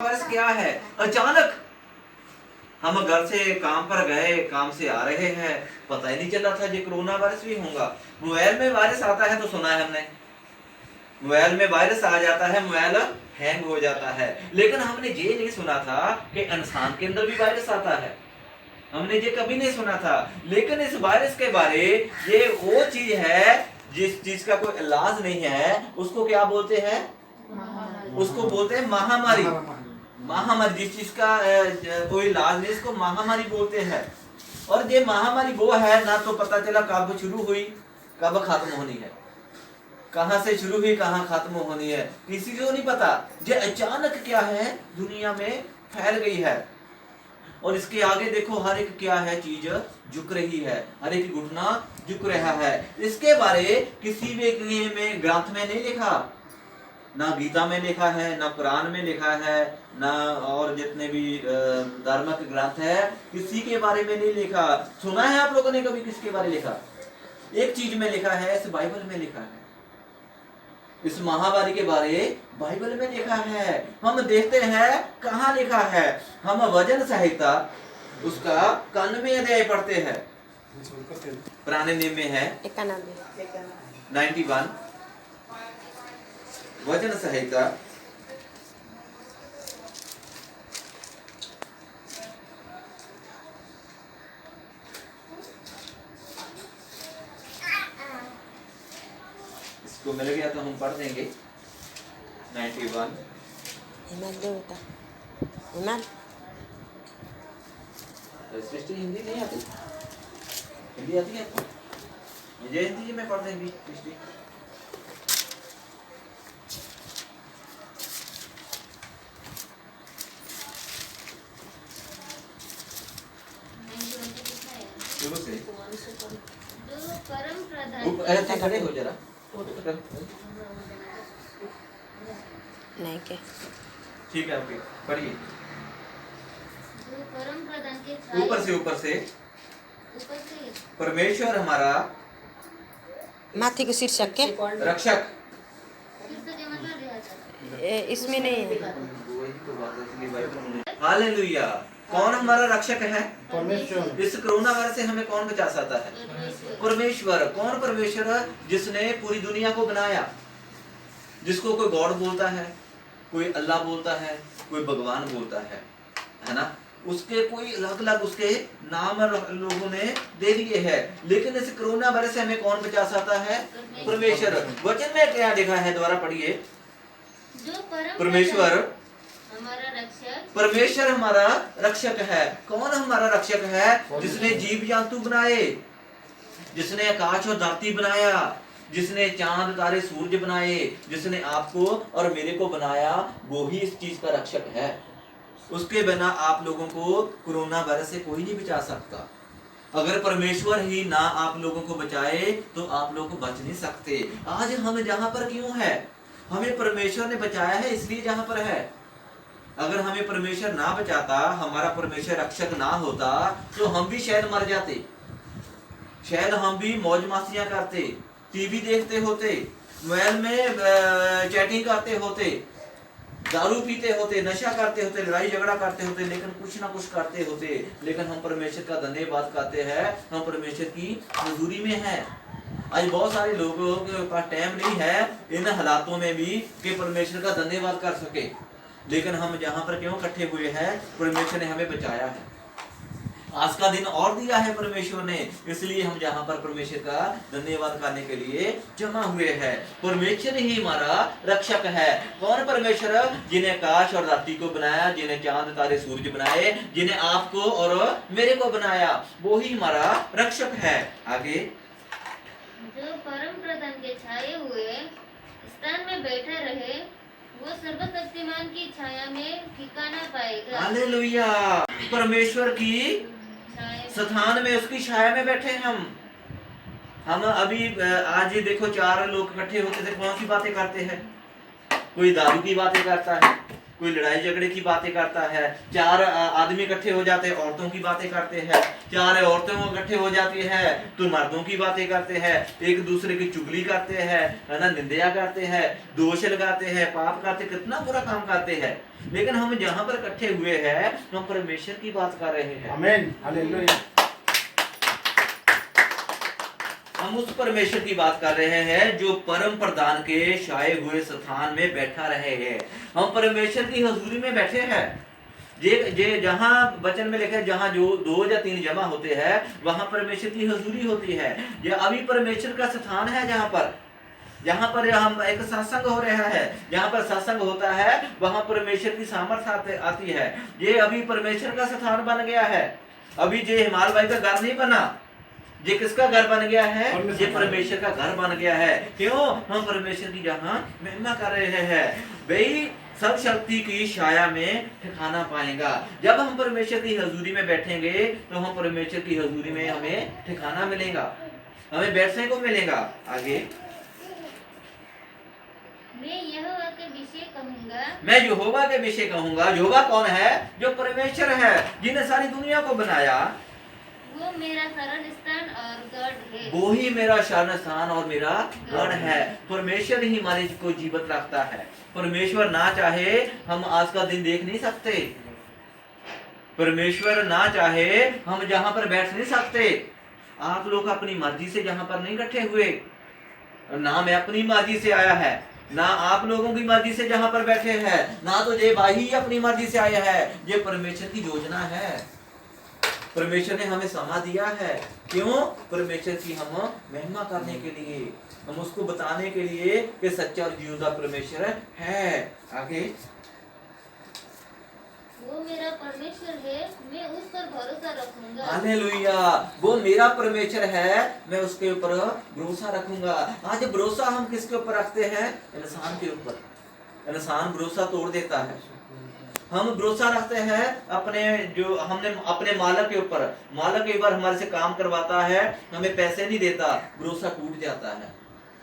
Virus क्या है? अचानक हम घर से काम पर गए, काम से आ रहे हैं, पता ही नहीं चला था ये कोरोना वायरस भी होगा। मोबाइल में वायरस आता है तो सुना है हमने, मोबाइल में वायरस आ जाता है, मोबाइल हैंग हो जाता है, लेकिन हमने ये नहीं सुना था कि इंसान के अंदर भी वायरस आता है। हमने ये कभी नहीं सुना था। लेकिन इस वायरस के बारे ये वो चीज है जिस चीज का कोई इलाज नहीं है, उसको क्या बोलते हैं? उसको बोलते हैं महामारी। महामारी, जिस चीज का कोई इलाज नहीं, इसको महामारी बोलते हैं। और ये महामारी वो है ना, तो पता चला कब शुरू हुई, कब खत्म होनी है, कहां से शुरू हुई, कहां खत्म होनी है, किसी को नहीं पता। ये अचानक क्या है, दुनिया में फैल गई है। और इसके आगे देखो, हर एक क्या है, चीज झुक रही है, हर एक घुटना झुक रहा है। इसके बारे किसी भी में ग्रंथ में नहीं लिखा, ना गीता में लिखा है, ना कुरान में लिखा है, ना और जितने भी धार्मिक ग्रंथ है, किसी के बारे में नहीं लिखा। सुना है आप लोगों ने कभी किसके बारे में लिखा? एक चीज में लिखा है, इस बाइबल में लिखा है, इस महामारी के बारे बाइबल में लिखा है। हम देखते हैं कहाँ लिखा है, हम वचन संहिता उसका 91 अध्याय पढ़ते हैं, पुराने नियम में है 91 वचन संहिता। इसको मिल गया तो हम पढ़ देंगे 91। सृष्टि हिंदी नहीं आती? हिंदी आती है आपको? मुझे हिंदी में पढ़ देंगी सृष्टि। खड़े हो जरा, नहीं के ठीक है, ओके, पढ़िए। ऊपर से परमेश्वर हमारा माथी को शीर्षक के रक्षक। इसमें नहीं है। हालेलुया। कौन हमारा रक्षक है? परमेश्वर। इस कोरोना वायरस से हमें कौन बचा सकता है? परमेश्वर। कौन परमेश्वर? जिसने पूरी दुनिया को बनाया, जिसको कोई गॉड बोलता है, कोई अल्लाह बोलता है, कोई भगवान बोलता है ना, उसके कोई अलग अलग उसके नाम लोगों ने दे दिए हैं। लेकिन इस कोरोना वायरस से हमें कौन बचा सकता है? परमेश्वर। वचन में क्या लिखा है, दोबारा पढ़िए। परमेश्वर परमेश्वर हमारा रक्षक है। कौन हमारा रक्षक है? जिसने जीव जंतु बनाए, जिसने आकाश और धरती बनाया, जिसने चांद तारे सूरज बनाए, जिसने आपको और मेरे को बनाया, वो ही इस चीज का रक्षक है। उसके बिना आप लोगों को कोरोना वायरस से कोई नहीं बचा सकता। अगर परमेश्वर ही ना आप लोगों को बचाए तो आप लोग बच नहीं सकते। आज हम जहां पर क्यों है? हमें परमेश्वर ने बचाया है, इसलिए जहां पर है। अगर हमें परमेश्वर ना बचाता, हमारा परमेश्वर रक्षक ना होता, तो हम भी शायद मर जाते, शायद हम भी मौज मस्तियां करते, टीवी देखते होते, मोबाइल में चैटिंग करते होते, दारू पीते होते, नशा करते होते, लड़ाई झगड़ा करते होते, लेकिन कुछ ना कुछ करते होते। लेकिन हम परमेश्वर का धन्यवाद करते हैं, हम परमेश्वर की हजूरी में हैं। आज बहुत सारे लोगों के पास टाइम नहीं है इन हालातों में भी कि परमेश्वर का धन्यवाद कर सके। लेकिन हम जहां पर क्यों इकट्ठे हुए हैं? परमेश्वर ने हमें बचाया है, आज का दिन और दिया है परमेश्वर ने, इसलिए हम जहां पर परमेश्वर का धन्यवाद करने के लिए जमा हुए हैं। परमेश्वर ही हमारा रक्षक है। कौन परमेश्वर? जिन्हें आकाश और धरती को बनाया, जिन्हें चांद तारे सूरज बनाए, जिन्हें आपको और मेरे को बनाया, वो ही हमारा रक्षक है। आगे, जो परम प्रधान के छाए हुए स्थान में बैठा रहे, वो सर्वशक्तिमान की छाया में ठिकाना पाएगा। हालेलुया। परमेश्वर की स्थान में, उसकी छाया में बैठे हम अभी आज देखो 4 लोग इकट्ठे होते थे, कौन सी बातें करते हैं? कोई दारू की बातें करता है, कोई लड़ाई झगड़े की बातें करता है। 4 आदमी इकट्ठे हो जाते हैं, औरतों की बातें करते हैं। 4 औरतें इकट्ठे हो जाती है तो मर्दों की बातें करते हैं, एक दूसरे की चुगली करते हैं, है ना, निंदा करते हैं, दोष लगाते हैं, पाप करते, कितना बुरा काम करते हैं। लेकिन हम जहाँ पर इकट्ठे हुए हैं हम परमेश्वर की बात कर रहे हैं। आमीन, हालेलुया। हम उस परमेश्वर की बात कर रहे हैं जो परम प्रधान के छाए हुए स्थान में बैठा रहे हैं। हम परमेश्वर की हजूरी में बैठे हैं। जे जहाँ वचन में लिखा है जहाँ जो 2 या 3 जमा होते हैं वहां परमेश्वर की हजूरी होती है। ये अभी परमेश्वर का स्थान है जहाँ पर हम एक सत्संग हो रहा है। जहाँ पर सत्संग होता है वहां परमेश्वर की सामर्थ्य आती है। ये अभी परमेश्वर का स्थान बन गया है। अभी जे हिमाल भाई का घर नहीं बना, ये किसका घर बन गया है? ये परमेश्वर का घर बन गया है। क्यों? हम परमेश्वर की जहाँ महिमा कर रहे हैं। वही सब शक्ति की छाया में ठिकाना पाएगा। जब हम परमेश्वर की हजूरी में बैठेंगे तो हम परमेश्वर की हजूरी में हमें ठिकाना मिलेगा, हमें बैठने को मिलेगा। आगे मैं यहोवा के विषय कहूंगा। मैं यहोवा के विषय कहूंगा। यहोवा कौन है? जो परमेश्वर है, जिन्हें सारी दुनिया को बनाया। वो मेरा शरण स्थान और गढ़ है। वो ही मेरा शरण स्थान और मेरा गढ़ है। परमेश्वर ही हमारे को जीवित रखता है। परमेश्वर ना चाहे हम आज का दिन देख नहीं सकते। परमेश्वर ना चाहे हम जहां पर बैठ नहीं सकते। आप लोग अपनी मर्जी से जहां पर नहीं इकट्ठे हुए, ना मैं अपनी मर्जी से आया है, ना आप लोगों की मर्जी से जहां पर बैठे हैं, ना तो ये भाई अपनी मर्जी से आया है। ये परमेश्वर की योजना है। परमेश्वर ने हमें समा दिया है। क्यों? परमेश्वर की हम महिमा करने के लिए, हम उसको बताने के लिए कि सच्चा और जिंदा परमेश्वर है। आगे वो मेरा परमेश्वर है, मैं उस पर भरोसा रखूंगा। हालेलुया। वो मेरा परमेश्वर है, मैं उसके ऊपर भरोसा रखूंगा। आज भरोसा हम किसके ऊपर रखते हैं? इंसान के ऊपर। इंसान भरोसा तोड़ देता है। हम भरोसा रखते हैं हमने अपने मालिक के ऊपर। मालिक कई बार हमारे से काम करवाता है, हमें पैसे नहीं देता, भरोसा टूट जाता है।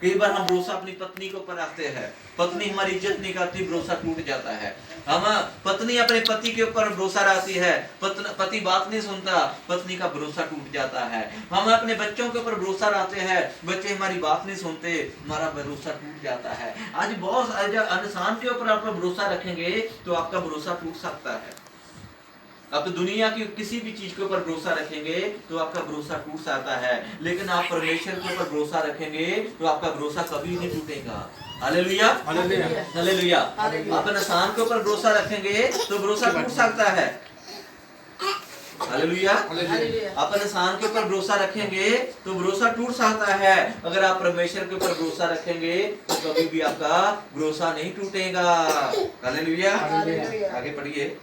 कई बार हम भरोसा अपनी पत्नी के ऊपर रखते हैं, पत्नी हमारी इज्जत नहीं करती, भरोसा टूट जाता है। हम पत्नी अपने पति के ऊपर भरोसा रखती है, पति बात नहीं सुनता, पत्नी का भरोसा टूट जाता है। हम अपने बच्चों के ऊपर भरोसा रखते हैं, बच्चे हमारी बात नहीं सुनते, हमारा भरोसा टूट जाता है। आज बहुत इंसान के ऊपर आप भरोसा रखेंगे तो आपका भरोसा टूट सकता है। आप दुनिया की किसी भी चीज के ऊपर भरोसा रखेंगे तो आपका भरोसा टूट सकता है, लेकिन आप परमेश्वर के ऊपर भरोसा रखेंगे तो आपका भरोसा कभी नहीं टूटेगा। Hallelujah, hallelujah, hallelujah. आप इंसान के ऊपर भरोसा रखेंगे तो भरोसा टूट सकता है। हालेलुया। आप इंसान के ऊपर भरोसा रखेंगे तो भरोसा टूट सकता है। अगर आप परमेश्वर के ऊपर भरोसा रखेंगे तो कभी भी आपका भरोसा नहीं टूटेगा। हालेलुया। आगे पढ़िए।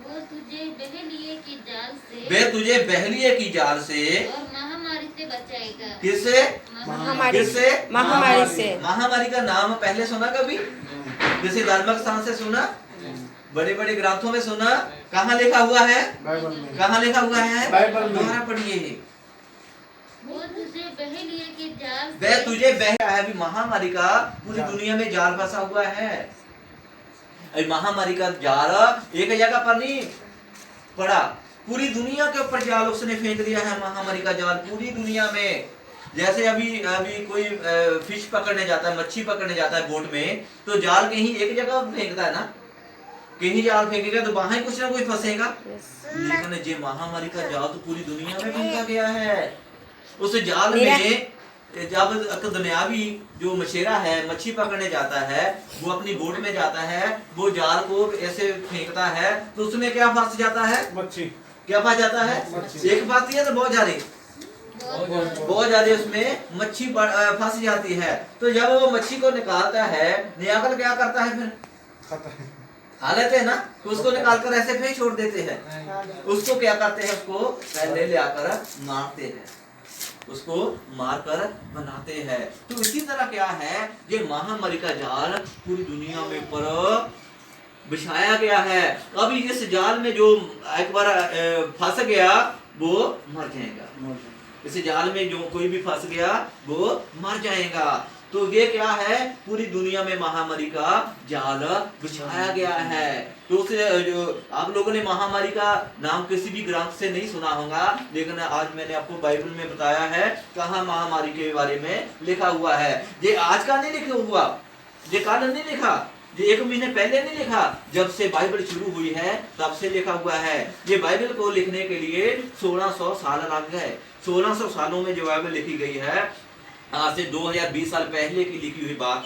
वो तुझे बहेलिए की जाल से, वे तुझे बहलिए की जाल से और महामारी से बचाएगा। किससे? महामारी किससे? महामारी से। महामारी का नाम पहले सुना कभी? किसी धार्मिक स्थान से सुना? बड़े बड़े ग्रंथों में सुना? कहाँ लिखा हुआ है? बाइबल में। कहाँ लिखा हुआ है? बाइबल में। दोबारा पढ़िए। वो तुझे बहेलिए की जाल वे से, तुझे बह है। अभी महामारी का पूरी दुनिया में जाल फंसा हुआ है। अभी महामारी का जाल एक जगह पर नहीं पड़ा, पूरी दुनिया के ऊपर जाल उसने फेंक दिया है। महामारी का जाल पूरी दुनिया में। जैसे अभी कोई फिश पकड़ने जाता है, मच्छी पकड़ने जाता है बोट में, तो जाल कहीं एक जगह फेंकता है ना, कहीं जाल फेंकेगा तो वहां कुछ ना कुछ फंसेगा। लेकिन ये महामारी का जाल तो पूरी दुनिया में फेंका गया है। उस जाल में जब दुनियावी जो मछेरा है मच्छी पकड़ने जाता है, वो अपनी बोट में जाता है, वो जाल को ऐसे फेंकता है तो उसमें क्या फंस जाता है? मच्छी। क्या फंस जाता है? एक फंसती है तो बहुत ज्यादा उसमें मच्छी फंस जाती है। तो जब वो मच्छी को निकालता है, निकाल क्या करता है? फिर खा लेते हैं ना, तो उसको निकाल कर ऐसे फिर छोड़ देते हैं। उसको क्या करते हैं? उसको पहले ले आकर मारते हैं, उसको मारकर बनाते हैं। तो इसी तरह क्या है, ये महामारी का जाल पूरी दुनिया में ऊपर बिछाया गया है। अभी इस जाल में जो एक बार फंस गया वो मर जाएगा। इस जाल में जो कोई भी फंस गया वो मर जाएगा। तो ये क्या है? पूरी दुनिया में महामारी का जाल बिछाया गया है। तो जो आप लोगों ने महामारी का नाम किसी भी ग्रंथ से नहीं सुना होगा, लेकिन आज मैंने आपको बाइबल में बताया है कहाँ महामारी के बारे में लिखा हुआ है। ये आज का नहीं लिखा हुआ, ये कल नहीं लिखा, ये 1 महीने पहले नहीं लिखा, जब से बाइबल शुरू हुई है तब से लिखा हुआ है। ये बाइबल को लिखने के लिए 1600 साल लग गए। 1600 सालों में जो बाइबल लिखी गई है, आज से 2020 साल पहले की लिखी हुई बात,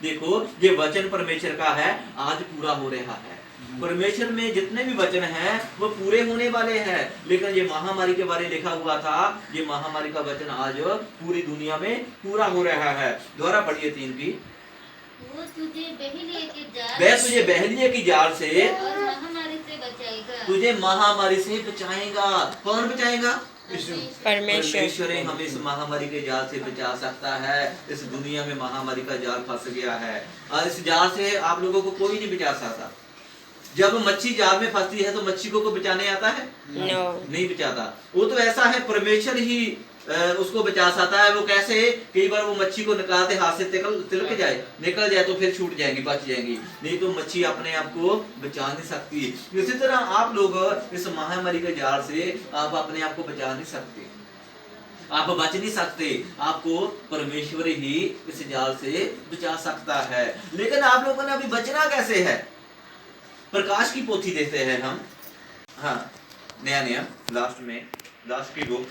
देखो ये वचन परमेश्वर का है, आज पूरा हो रहा है। परमेश्वर में जितने भी वचन हैं वो पूरे होने वाले हैं। लेकिन ये महामारी के बारे में लिखा हुआ था, ये महामारी का वचन आज पूरी दुनिया में पूरा हो रहा है। दोबारा पढ़िए 3 की। वो तुझे बहेलिये के जाल वह तुझे बहेलिये की जाल से और महामारी से बचाएगा। तुझे महामारी से बचाएगा। कौन बचाएगा? परमेश्वर। परमेश्वर ही हमें इस महामारी के जाल से बचा सकता है। इस दुनिया में महामारी का जाल फंस गया है और इस जाल से आप लोगों को कोई नहीं बचा सकता। जब मच्छी जाल में फंसती है तो मच्छी को बचाने आता है? नो। नहीं बचाता। वो तो ऐसा है, परमेश्वर ही उसको बचा सकता है। वो कैसे? कई बार वो मच्छी को निकालते हाथ से तिलक जाए, निकल जाए तो फिर छूट जाएगी, बच जाएगी, नहीं तो मच्छी अपने आप को बचा नहीं सकती। इसी तरह आप लोग इस महामारी के जाल से आप अपने आप को बचा नहीं सकते, आप बच नहीं सकते। आपको परमेश्वर ही इस जाल से बचा सकता है। लेकिन आप लोगों ने अभी बचना कैसे है? प्रकाश की पोथी देते हैं हम, हाँ, नया नियम लास्ट में, लास्ट की बुक,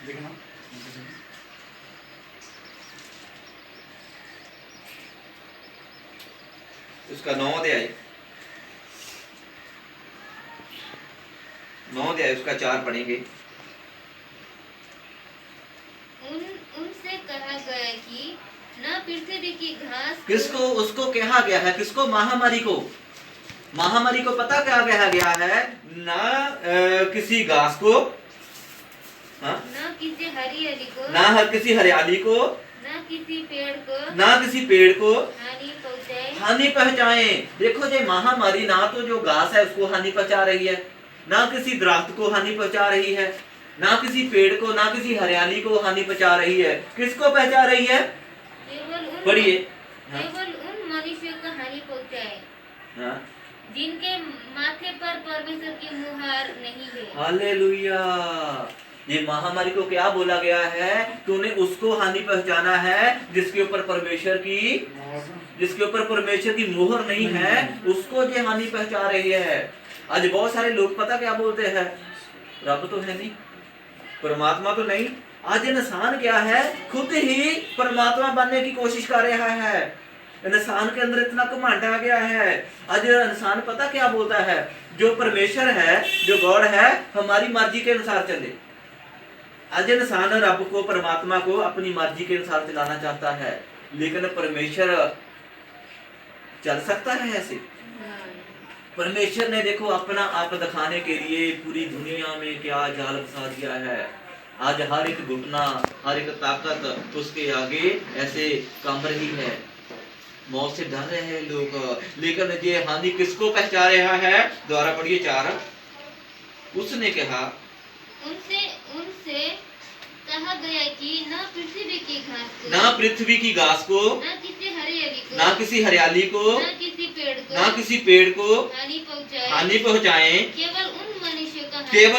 देखना उसका 9 अध्याय उसका 4 पढ़ेंगे। उनसे कहा गया कि न पृथ्वी की घास किसको? उसको कहा गया है, किसको? महामारी को। महामारी को पता क्या कहा गया है? ना किसी घास को, हाँ? न किसी हरियाली को, ना किसी हरियाली को, न किसी पेड़ को, ना किसी पेड़ को हानि पहुंचाए। देखो ये महामारी ना तो जो घास है उसको हानि पहुंचा रही है, ना किसी दरख्त को हानि पहुंचा रही है, ना किसी पेड़ को, ना किसी हरियाली को हानि पहुंचा रही है। किसको पहुंचा रही है? पढ़िए। केवल उन मनुष्यों को हानि पहुंचाए हाँ? जिनके माथे पर परमेश्वर की मुहर नहीं है। हालेलुया। ये महामारी को क्या बोला गया है कि उन्हें उसको हानि पहुंचाना है जिसके ऊपर परमेश्वर की मोहर नहीं है, उसको ये हानि पहुंचा रही है। आज बहुत सारे लोग पता क्या बोलते हैं? रब तो है नहीं, परमात्मा तो नहीं। आज इंसान क्या है? खुद ही परमात्मा बनने की कोशिश कर रहा है। इंसान के अंदर इतना घमंड आ गया है। आज इंसान पता क्या बोलता है? जो परमेश्वर है, जो गॉड है, हमारी मर्जी के अनुसार चले। आज इंसान रब को, परमात्मा को अपनी मर्जी के अनुसार चलाना चाहता है, लेकिन परमेश्वर चल सकता है ऐसे? परमेश्वर ने देखो अपना आप दिखाने के लिए पूरी दुनिया में क्या जाल फंसा दिया है। आज हर एक घुटना, हर एक ताकत उसके आगे ऐसे काम रही है। मौत से डर रहे हैं लोग, लेकिन ये हानि किसको पहुंचा रहा है? द्वारा पढ़िए 4। उसने कहा, उनसे कहा गया कि न पृथ्वी की घास को, ना पृथ्वी की घास को, न किसी हरियाली को, ना किसी हरियाली को, न किसी पेड़ को, ना किसी पेड़ को हानि पहुंचाए, केवल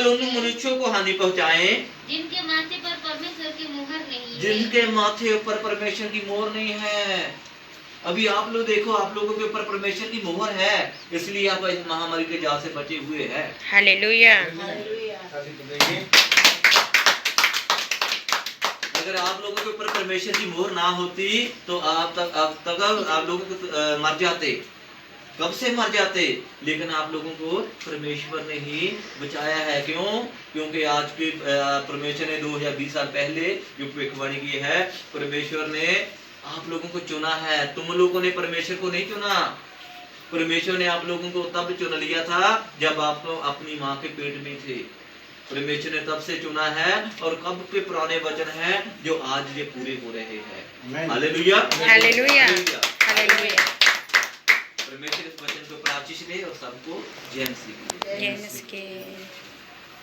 उन मनुष्यों को हानि पहुंचाए जिनके माथे पर परमेश्वर की मुहर नहीं है। जिनके माथे ऊपर परमेश्वर की मोहर नहीं है। अभी आप लोग देखो, आप लोगों के ऊपर परमेश्वर की मोहर है, इसलिए आप इस महामारी के जाल से बचे हुए हैं। हालेलुया। अगर आप लोगों के ऊपर परमेश्वर की मोहर ना होती तो आप लोगों को मर जाते, कब से मर जाते। लेकिन आप लोगों को परमेश्वर ने ही बचाया है। क्यों? क्योंकि आज के परमेश्वर ने 2020 साल पहले जो भविष्यवाणी की है, परमेश्वर ने आप लोगों को चुना है। तुम लोगों ने परमेश्वर को नहीं चुना। परमेश्वर ने आप लोगों को तब चुन लिया था जब आप तो अपनी माँ के पेट में थे। परमेश्वर ने तब से चुना है, और कब के पुराने वचन हैं जो आज ये पूरे हो रहे हैं। Hallelujah, hallelujah, hallelujah. परमेश्वर इस वचन को प्राचीन ले और सबको जय मसीह के।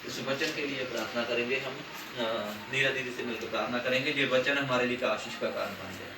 इस वचन के लिए प्रार्थना करेंगे हम। नीरा दीदी से मिलकर प्रार्थना करेंगे, ये वचन हमारे लिए आशीष का कारण बन जाए।